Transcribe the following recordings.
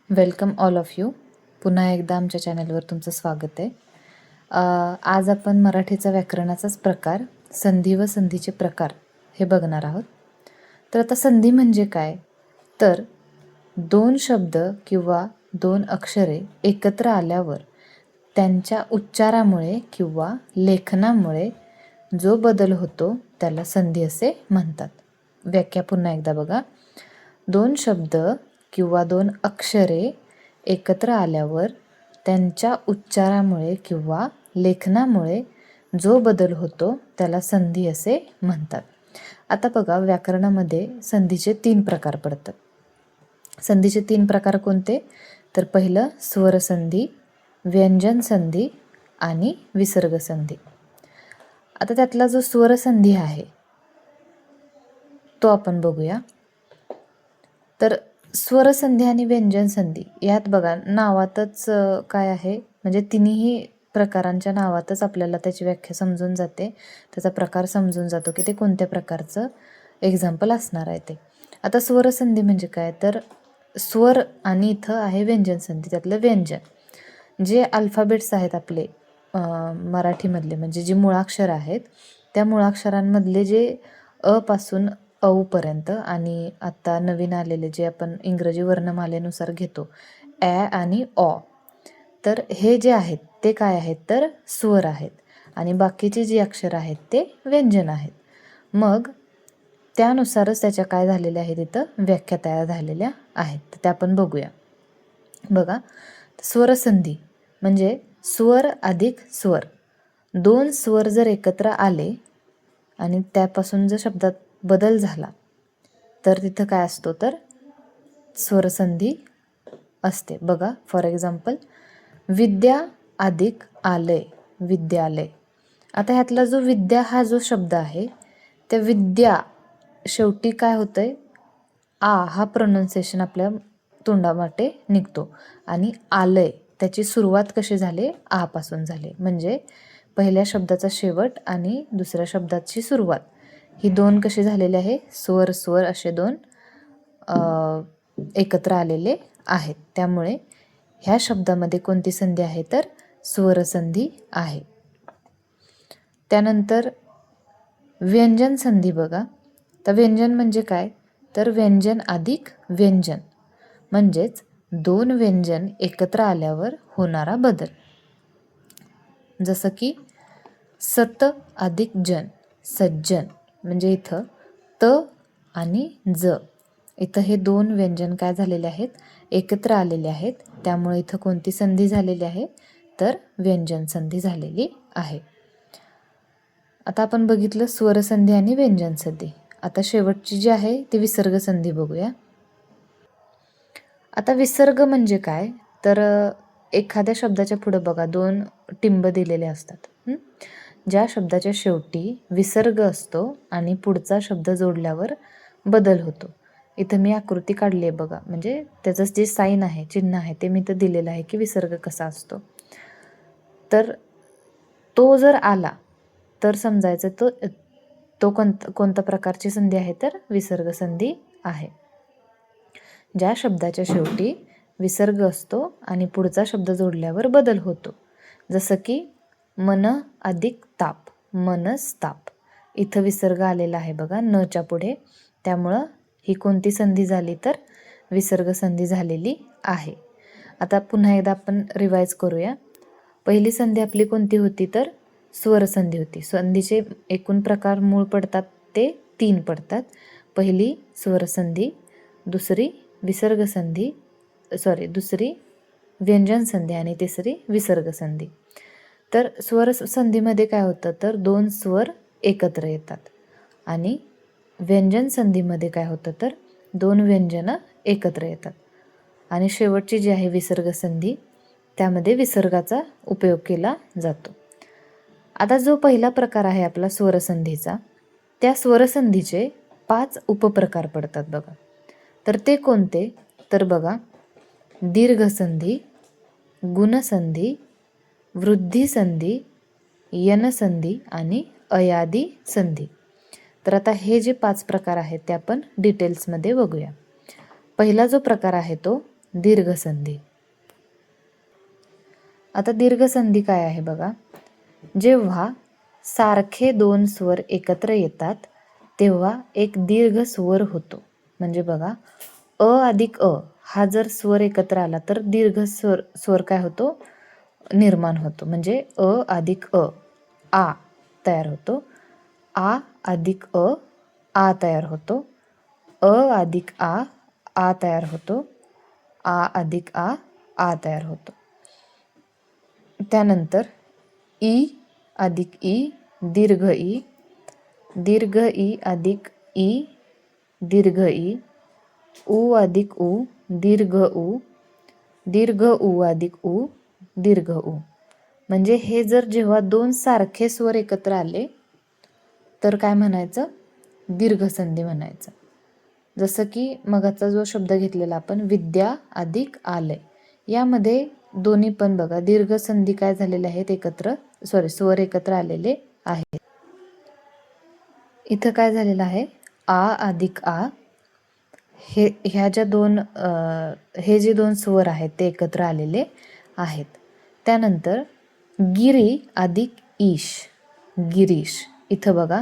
Welcome all of you. पुन्हा एकदा आमच्या चॅनलवर तुमचं स्वागत आहे. आज आपण मराठीचा व्याकरणाचाच प्रकार, संधी व संधीचे प्रकार हे बघणार आहोत. तर आता संधी म्हणजे काय? तर दोन शब्द किंवा दोन अक्षरे एकत्र आल्यावर त्यांच्या उच्चारामुळे किंवा लेखनामुळे जो बदल होतो त्याला संधी असे म्हणतात. व्याख्या पुन्हा एकदा बघा. दोन शब्द किंवा दोन अक्षरे एकत्र आल्यावर त्यांच्या उच्चारामुळे किंवा लेखनामुळे जो बदल होतो त्याला संधी असे म्हणतात. आता बघा, व्याकरणामध्ये संधीचे 3 प्रकार पडतात. संधीचे 3 प्रकार कोणते? तर पहिलं स्वरसंधी, व्यंजन संधी आणि विसर्ग संधी. आता त्यातला जो स्वरसंधी आहे तो आपण बघूया. तर स्वरसंधी आणि व्यंजन संधी यात बघा, नावातच काय आहे, म्हणजे तिन्ही प्रकारांच्या नावातच आपल्याला त्याची व्याख्या समजून जाते, त्याचा प्रकार समजून जातो की ते कोणत्या प्रकारचं एक्झाम्पल असणार आहे ते. आता स्वरसंधी म्हणजे काय? तर स्वर आणि इथं आहे व्यंजन संधी. त्यातलं व्यंजन जे अल्फाबेट्स आहेत आपले मराठीमधले, म्हणजे जी मुळाक्षर आहेत त्या मुळाक्षरांमधले जे अ पासून औपर्यंत आणि आत्ता नवीन आलेले जे आपण इंग्रजी वर्णमालेनुसार घेतो ॲ आणि ऑ, तर हे जे आहेत ते काय आहेत? तर स्वर आहेत आणि बाकीचे जी अक्षर आहेत ते व्यंजन आहेत. मग त्यानुसारच त्याच्या काय झालेल्या आहेत, इथं व्याख्या तयार झालेल्या आहेत. तर त्या आपण बघूया. बघा, स्वरसंधी म्हणजे स्वर अधिक स्वर. दोन स्वर जर एकत्र आले आणि त्यापासून जर शब्दात बदल झाला तर तिथं काय असतो? तर स्वरसंधी असते. बघा, फॉर एक्झाम्पल विद्या अधिक आलय, विद्यालय. आता ह्यातला जो विद्या हा जो शब्द आहे त्या विद्या शेवटी काय होतंय? आ हा प्रोनाऊन्सिएशन आपल्या तोंडावाटे निघतो आणि आलय त्याची सुरुवात कशी झाली? आ पासून झाली. म्हणजे पहिल्या शब्दाचा शेवट आणि दुसऱ्या शब्दाची सुरुवात ही दोन कशी झालेली आहे? स्वर स्वर असे दोन एकत्र आलेले आहेत. त्यामुळे ह्या शब्दामध्ये कोणती संधी आहे? तर स्वरसंधी आहे. त्यानंतर व्यंजन संधी बघा. तर व्यंजन म्हणजे काय? तर व्यंजन अधिक व्यंजन, म्हणजेच दोन व्यंजन एकत्र आल्यावर होणारा बदल. जसं की सत अधिक जन, सज्जन. म्हणजे इथं त आणि ज, इथं हे दोन व्यंजन काय झालेले आहेत? एकत्र आलेले आहेत. त्यामुळे इथं कोणती संधी झालेली आहे? तर व्यंजन संधी झालेली आहे. आता आपण बघितलं स्वरसंधी आणि व्यंजन संधी. आता शेवटची जी आहे ती विसर्ग संधी बघूया. आता विसर्ग म्हणजे काय? तर एखाद्या शब्दाच्या पुढे बघा दोन टिंब दिलेले असतात. ज्या शब्दाच्या शेवटी विसर्ग असतो आणि पुढचा शब्द जोडल्यावर बदल होतो. इथं मी आकृती काढली आहे बघा, म्हणजे त्याचं जे साईन आहे, चिन्ह आहे, ते मी इथं दिलेलं आहे की विसर्ग कसा असतो. तर तो जर आला तर समजायचं तो कोणत्या प्रकारची संधी आहे? तर विसर्ग संधी आहे. ज्या शब्दाच्या शेवटी विसर्ग असतो आणि पुढचा शब्द जोडल्यावर बदल होतो. जसं की मन अधिक ताप, मनस्ताप. इथं विसर्ग आलेला आहे बघा नच्या पुढे. त्यामुळं ही कोणती संधी झाली? तर विसर्ग संधी झालेली आहे. आता पुन्हा एकदा आपण रिवाईज करूया. पहिली संधी आपली कोणती होती? तर स्वरसंधी होती. संधीचे एकूण प्रकार मूळ पडतात ते 3 पडतात. पहिली स्वरसंधी, दुसरी विसर्ग संधी, दुसरी व्यंजन संधी आणि तिसरी विसर्ग संधी. तर स्वर संधीमध्ये काय होतं? तर दोन स्वर एकत्र येतात आणि व्यंजन संधीमध्ये काय होतं? तर दोन व्यंजनं एकत्र येतात आणि शेवटची जी आहे विसर्ग संधी, त्यामध्ये विसर्गाचा उपयोग केला जातो. आता जो पहिला प्रकार आहे आपला स्वरसंधीचा, त्या स्वरसंधीचे 5 उपप्रकार पडतात बघा. तर ते कोणते? तर बघा, दीर्घसंधी, गुणसंधी, वृद्धिसंधी, यनसंधी आणि अयादी संधी. तर आता हे जे 5 प्रकार आहेत ते आपण डिटेल्समध्ये बघूया. पहिला जो प्रकार आहे तो दीर्घसंधी. आता दीर्घसंधी काय आहे बघा. जेव्हा सारखे दोन स्वर एकत्र येतात तेव्हा एक दीर्घ स्वर होतो. म्हणजे बघा, अ अधिक अ हा जर स्वर एकत्र आला तर दीर्घ स्वर काय होतो, निर्माण होतो. म्हणजे अ अधिक अ, आ तयार होतो. आ अधिक अ, आ तयार होतो. अ अधिक आ तयार होतो. आ अधिक आ तयार होतो. त्यानंतर ई अधिक ई, दीर्घ ई, दीर्घ ई अधिक ई, दीर्घ ई, उ अधिक उ, दीर्घ उ, दीर्घ उ अधिक उ, दीर्घ उ. म्हणजे हे जर जेव्हा दोन सारखे स्वर एकत्र आले तर काय म्हणायचं, दीर्घसंधी म्हणायचं. जसं की मगाचा जो शब्द घेतलेला आपण, विद्या अधिक आलय, यामध्ये दोन्ही पण बघा दीर्घसंधी काय झालेले आहेत, स्वर एकत्र आलेले आहेत. इथं काय झालेलं आहे, आ अधिक आ, ह्या ज्या दोन हे जे दोन स्वर आहेत ते एकत्र आलेले आहेत. त्यानंतर गिरी अधिक ईश, गिरीश. इथं बघा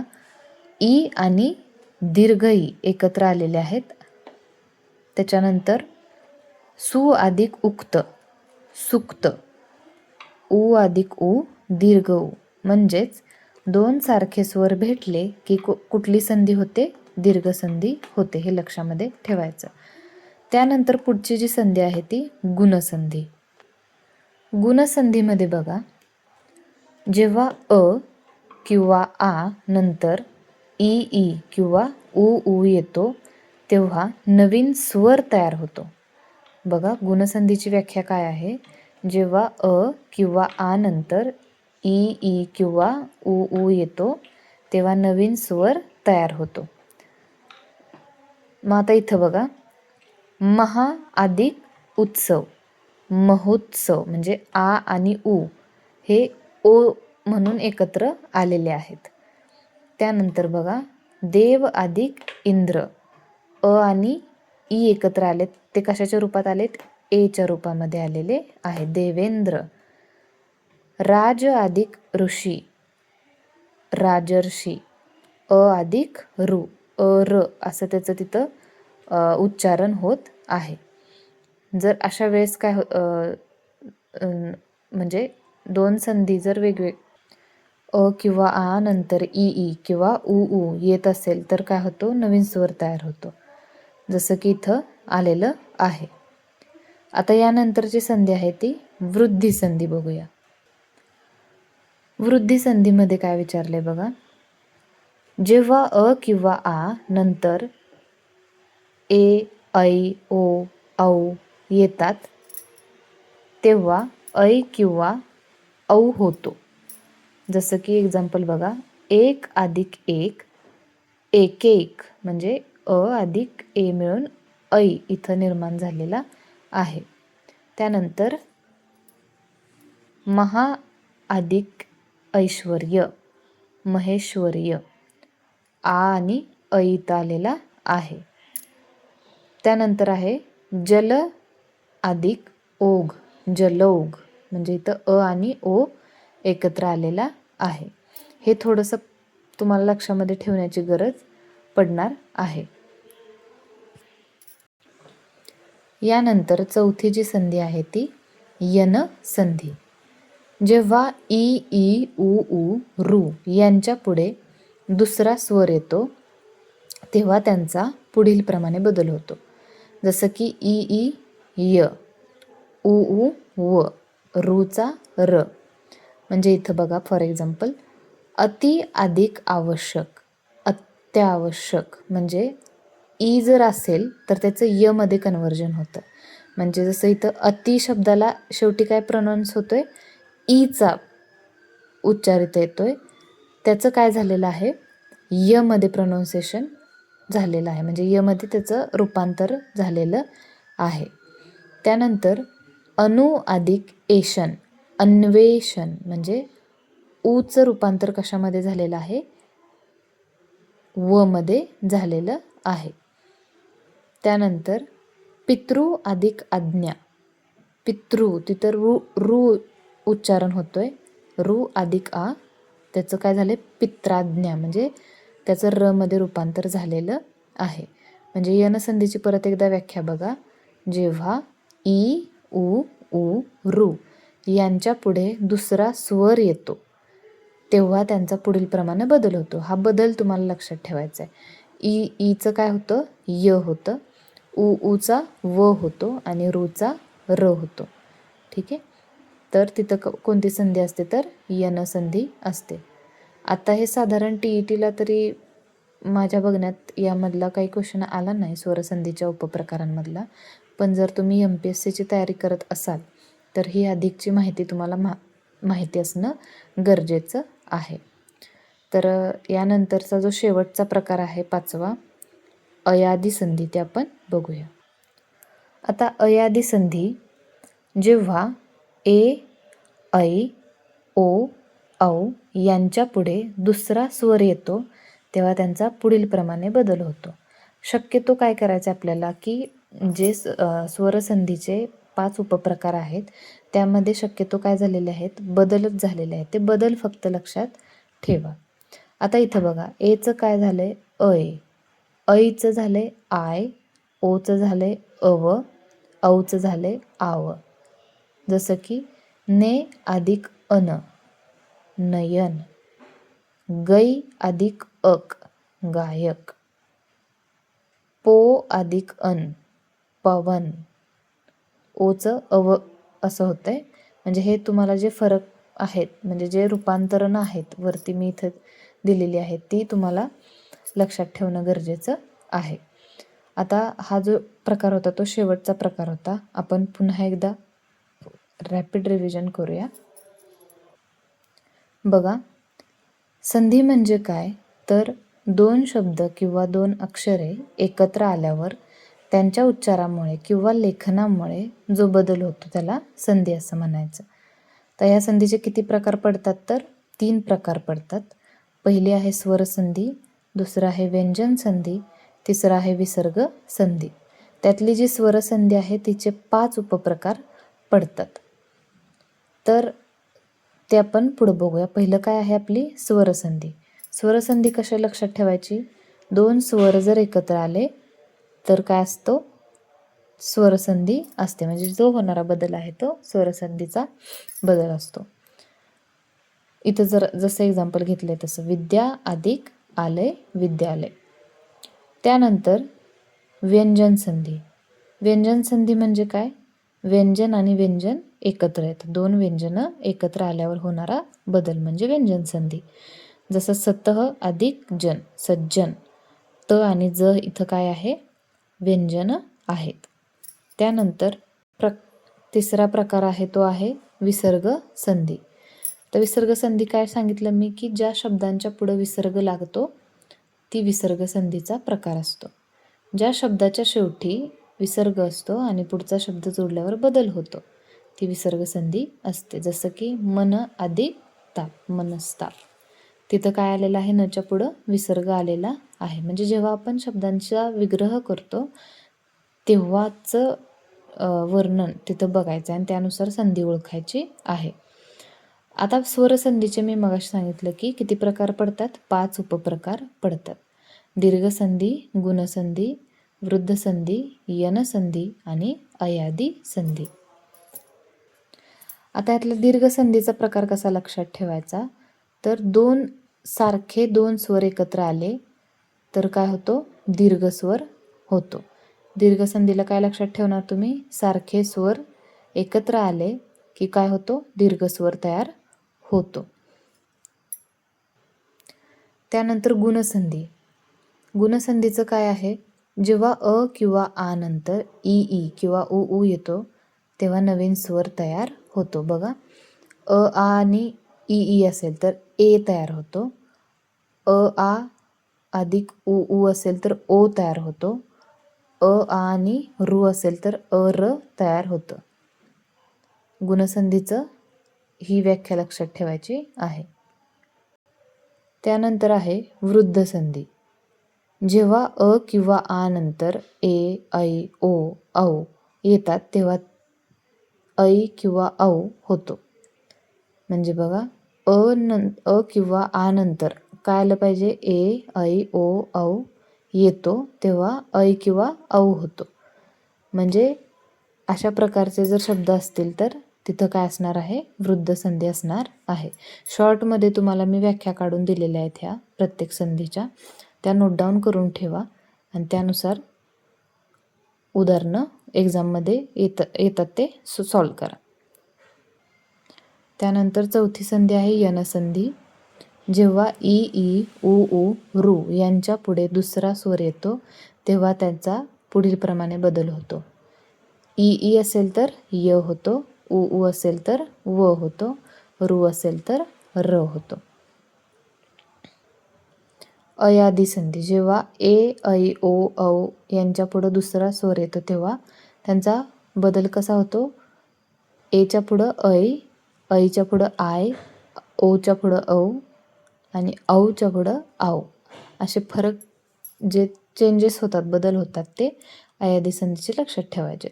ई आणि दीर्घ ई एकत्र आलेले आहेत. त्याच्यानंतर सु अधिक उक्त, सुक्त, उ अधिक उ, दीर्घ उ. म्हणजेच दोन सारखे स्वर भेटले की कुठली संधी होते, दीर्घसंधी होते. हे लक्षामध्ये ठेवायचं. त्यानंतर पुढची जी संधी आहे ती गुणसंधी. गुणसंधीमध्ये बघा, जेव्हा अ किंवा आ नंतर ई ई किंवा उ येतो तेव्हा नवीन स्वर तयार होतो. बघा, गुणसंधीची व्याख्या काय आहे, जेव्हा अ किंवा आ नंतर ई ई किंवा उ येतो तेव्हा नवीन स्वर तयार होतो. मग आता इथं बघा, महा अधिक उत्सव, महोत्सव. म्हणजे आ आणि उ हे ओ म्हणून एकत्र आलेले आहेत. त्यानंतर बघा, देव अधिक इंद्र, अ आणि ई एकत्र आलेत. ते कशाच्या रूपात आलेत, एच्या रूपामध्ये आलेले आहेत, देवेंद्र. राज अधिक ऋषी, राजर्षी, अ अधिक रू, र असं त्याचं तिथं उच्चारण होत आहे. जर अशा वेळेस काय म्हणजे दोन संधी जर अ किंवा आ नंतर ई ई किंवा उ येत असेल तर काय होतो, नवीन स्वर तयार होतो. जसं की इथं आलेलं आहे. आता यानंतरची संधी आहे ती वृद्धी संधी बघूया. वृद्धी संधीमध्ये काय विचारले बघा, जेव्हा अ किंवा आ नंतर ए, ऐ, ओ, औ येतात तेव्हा ऐ किंवा औ होतो. जसं की एक्झाम्पल बघा, एक अधिक एक, एक, म्हणजे अ अधिक ए मिळून ऐ इथं निर्माण झालेला आहे. त्यानंतर महा अधिक ऐश्वर्य, महेश्वर्य, आ आणि ऐ इथं आलेला आहे. त्यानंतर आहे जल अधिक ओघ, जलौघ. म्हणजे इथं अ आणि ओ एकत्र आलेला आहे. हे थोडंसं तुम्हाला लक्षामध्ये ठेवण्याची गरज पडणार आहे. यानंतर चौथी जी संधी आहे ती यन संधी. जेव्हा ई ई उ रू यांच्या पुढे दुसरा स्वर येतो तेव्हा त्यांचा पुढील प्रमाणे बदल होतो. जसं की ई ई य, उ व, रूचा र. म्हणजे इथं बघा, फॉर एक्झाम्पल, अति अधिक आवश्यक, अत्यावश्यक. म्हणजे ई जर असेल तर त्याचं य मध्ये कन्व्हर्जन होतं. म्हणजे जसं इथं अति शब्दाला शेवटी काय प्रोनाऊन्स होतोय, ईचा उच्चारित येतोय. त्याचं काय झालेलं आहे, य मध्ये प्रोनाऊन्सिएशन झालेलं आहे. म्हणजे य मध्ये त्याचं रूपांतर झालेलं आहे. त्यानंतर अनु अधिक एशन, अन्वेषण. म्हणजे ऊचं रूपांतर कशामध्ये झालेलं आहे, व मध्ये झालेलं आहे. त्यानंतर पितृ अधिक आज्ञा. पितृ तिथं रू उच्चारण होतोय. रू अधिक आ, त्याचं काय झालं पित्राज्ञा, म्हणजे त्याचं र मध्ये रूपांतर झालेलं आहे. म्हणजे यन संधीची परत एकदा व्याख्या बघा. जेव्हा ई उ उ रू यांच्या पुढे दुसरा स्वर येतो तेव्हा त्यांचा पुढील प्रमाणे बदल होतो. हा बदल तुम्हाला लक्षात ठेवायचा आहे. ईचं काय होतं य होतं, ऊचा व होतो आणि रूचा र होतो. ठीक आहे. तर तिथं कोणती संधी असते तर यन संधी असते. आता हे साधारण TETला तरी माझ्या बघण्यात यामधला काही क्वेश्चन आला नाही स्वरसंधीच्या उपप्रकारांमधला. पण जर तुम्ही MPSCची तयारी करत असाल तर ही अधिकची माहिती तुम्हाला माहिती असणं गरजेचं आहे. तर यानंतरचा जो शेवटचा प्रकार आहे 5वा अयादी संधी, ते आपण बघूया. आता अयादी संधी जेव्हा ए, ऐ, ओ, औ यांच्या पुढे दुसरा स्वर येतो तेव्हा त्यांचा पुढील प्रमाणे बदल होतो. शक्यतो काय करायचं आपल्याला की जे स्वरसंधीचे 5 उपप्रकार आहेत त्यामध्ये शक्यतो काय झालेले आहेत बदलच झालेले आहेत. ते बदल फक्त लक्षात ठेवा. आता इथं बघा एचं काय झालंय ऐ, ऐचं झालंय आय, ओचं झालंय अव, औचं झालंय आव. जसं की ने अधिक अन नयन, गै अधिक अक गायक, पो अधिक अन पवन, ओचं अव असं होतंय. म्हणजे हे तुम्हाला जे फरक आहेत म्हणजे जे रूपांतरण आहेत वरती मी इथं दिलेली आहेत ती तुम्हाला लक्षात ठेवणं गरजेचं आहे. आता हा जो प्रकार होता तो शेवटचा प्रकार होता. आपण पुन्हा एकदा रॅपिड रिव्हिजन करूया. बघा संधी म्हणजे काय तर 2 शब्द किंवा 2 अक्षरे एकत्र आल्यावर त्यांच्या उच्चारामुळे किंवा लेखनामुळे जो बदल होतो त्याला संधी असं म्हणायचं. तर या संधीचे किती प्रकार पडतात तर 3 प्रकार पडतात. पहिली आहे स्वरसंधी, दुसरं आहे व्यंजन संधी, तिसरं आहे विसर्ग संधी. त्यातली जी स्वरसंधी आहे तिचे 5 उपप्रकार पडतात. तर ते आपण पुढे बघूया. पहिलं काय आहे आपली स्वरसंधी. स्वरसंधी कशा लक्षात ठेवायची 2 स्वर जर एकत्र आले तर काय असतो स्वरसंधी असते. म्हणजे जो होणारा बदल आहे तो स्वरसंधीचा बदल असतो. इथं जर जसं एक्झाम्पल घेतलंय तसं विद्या अधिक आलय विद्यालय. त्यानंतर व्यंजन संधी. व्यंजन संधी म्हणजे काय व्यंजन आणि व्यंजन एकत्र आहेत. 2 व्यंजनं एकत्र आल्यावर होणारा बदल म्हणजे व्यंजन संधी. जसं सतह अधिक जन सज्जन, त आणि ज इथं काय आहे व्यंजन आहेत. त्यानंतर तिसरा प्रकार आहे तो आहे विसर्ग संधी. तर विसर्ग संधी काय सांगितलं मी की ज्या शब्दांच्या पुढे विसर्ग लागतो ती विसर्ग संधीचा प्रकार असतो. ज्या शब्दाच्या शेवटी विसर्ग असतो आणि पुढचा शब्द जोडल्यावर बदल होतो ती विसर्ग संधी असते. जसं की मन अधिक ताप मनस्ताप. तिथं काय आलेलं आहे नच्या पुढं विसर्ग आलेला आहे. म्हणजे जेव्हा आपण शब्दांचा विग्रह करतो तेव्हाच वर्णन तिथं बघायचं आणि त्यानुसार संधी ओळखायची आहे. आता स्वरसंधीचे मी मगाशी सांगितलं की किती प्रकार पडतात 5 उपप्रकार पडतात. दीर्घसंधी, गुणसंधी, वृद्धसंधी, यनसंधी आणि अयादी संधी. आता यातला दीर्घसंधीचा प्रकार कसा लक्षात ठेवायचा तर 2 स्वर एकत्र आले तर काय होतो दीर्घस्वर होतो. दीर्घसंधीला काय लक्षात ठेवणार तुम्ही सारखे स्वर एकत्र आले की काय होतो दीर्घस्वर तयार होतो. त्यानंतर गुणसंधी. गुणसंधीचं काय आहे जेव्हा अ किंवा आ नंतर ई किंवा उ येतो तेव्हा नवीन स्वर तयार होतो. बघा आ आणि ई असेल तर ए तयार होतो. आ अधिक उ असेल तर ओ तयार होतो. आ आणि रू असेल तर र तयार होतं. गुणसंधीचं ही व्याख्या लक्षात ठेवायची आहे. त्यानंतर आहे वृद्धसंधी. जेव्हा अ किंवा आ नंतर ए, ऐ, ओ, औ येतात तेव्हा ऐ किंवा औ होतो. म्हणजे बघा, अ किंवा आ नंतर काय आलं पाहिजे? ए, ऐ, ओ, औ येतो तेव्हा ऐ किंवा औ होतो. म्हणजे अशा प्रकारचे जर शब्द असतील तर तिथं काय असणार आहे? वृद्ध संधी असणार आहे. शॉर्टमध्ये तुम्हाला मी व्याख्या काढून दिलेल्या आहेत ह्या प्रत्येक संधीच्या, त्या नोट डाऊन करून ठेवा आणि त्यानुसार उदाहरणं एक्झाममध्ये येतात ते सॉल्व करा. त्यानंतर चौथी संधी आहे यनसंधी. जेव्हा ई, उ, रू यांच्या पुढे दुसरा स्वर येतो तेव्हा त्यांचा पुढीलप्रमाणे बदल होतो. ई असेल तर य होतो, उ असेल तर व होतो, रू असेल तर र होतो. अयादी संधी. जेव्हा ए, ऐ, ओ, औ यांच्या पुढं दुसरा स्वर येतो तेव्हा त्यांचा बदल कसा होतो? एच्या पुढं ऐ, ऐच्या पुढं आय, ओच्या पुढं औ आणि औच्या पुढं आव. असे फरक जे चेंजेस होतात, बदल होतात, ते अयादी संधीचे लक्षात ठेवायचे.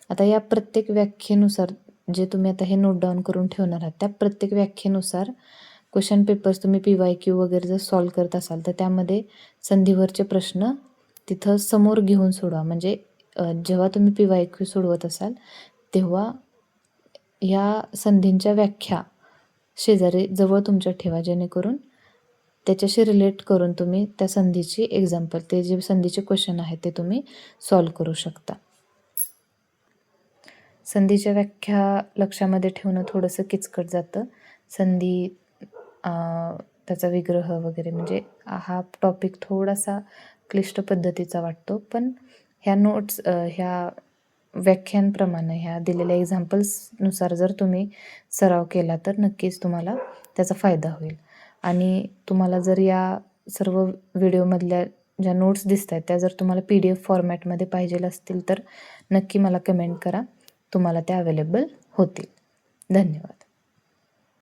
आता या प्रत्येक व्याख्येनुसार जे तुम्ही आता हे नोट डाऊन करून ठेवणार आहात त्या प्रत्येक व्याख्येनुसार क्वेश्चन पेपर्स तुम्ही PYQ वगैरे जर सॉल्व करत असाल तर त्यामध्ये संधीवरचे प्रश्न तिथं समोर घेऊन सोडवा. म्हणजे जेव्हा तुम्ही PYQ सोडवत असाल तेव्हा ह्या संधींच्या व्याख्या शेजारी जवळ तुमच्या ठेवा, जेणेकरून त्याच्याशी रिलेट करून तुम्ही त्या संधीची एक्झाम्पल, ते जे संधीचे क्वेश्चन आहेत ते तुम्ही सॉल्व करू शकता. संधीच्या व्याख्या लक्षामध्ये ठेवणं थोडंसं किचकट जातं. संधी, त्याचा विग्रह वगैरे, म्हणजे हा टॉपिक थोडासा क्लिष्ट पद्धतीचा वाटतो. पण ह्या नोट्स, ह्या व्याख्यांप्रमाणे, ह्या दिलेल्या एक्झाम्पल्सनुसार जर तुम्ही सराव केला तर नक्कीच तुम्हाला त्याचा फायदा होईल. आणि तुम्हाला जर या सर्व व्हिडिओमधल्या ज्या नोट्स दिसत आहेत त्या जर तुम्हाला PDF फॉर्मॅटमध्ये पाहिजे असतील तर नक्की मला कमेंट करा. तुम्हाला त्या अवेलेबल होतील. धन्यवाद.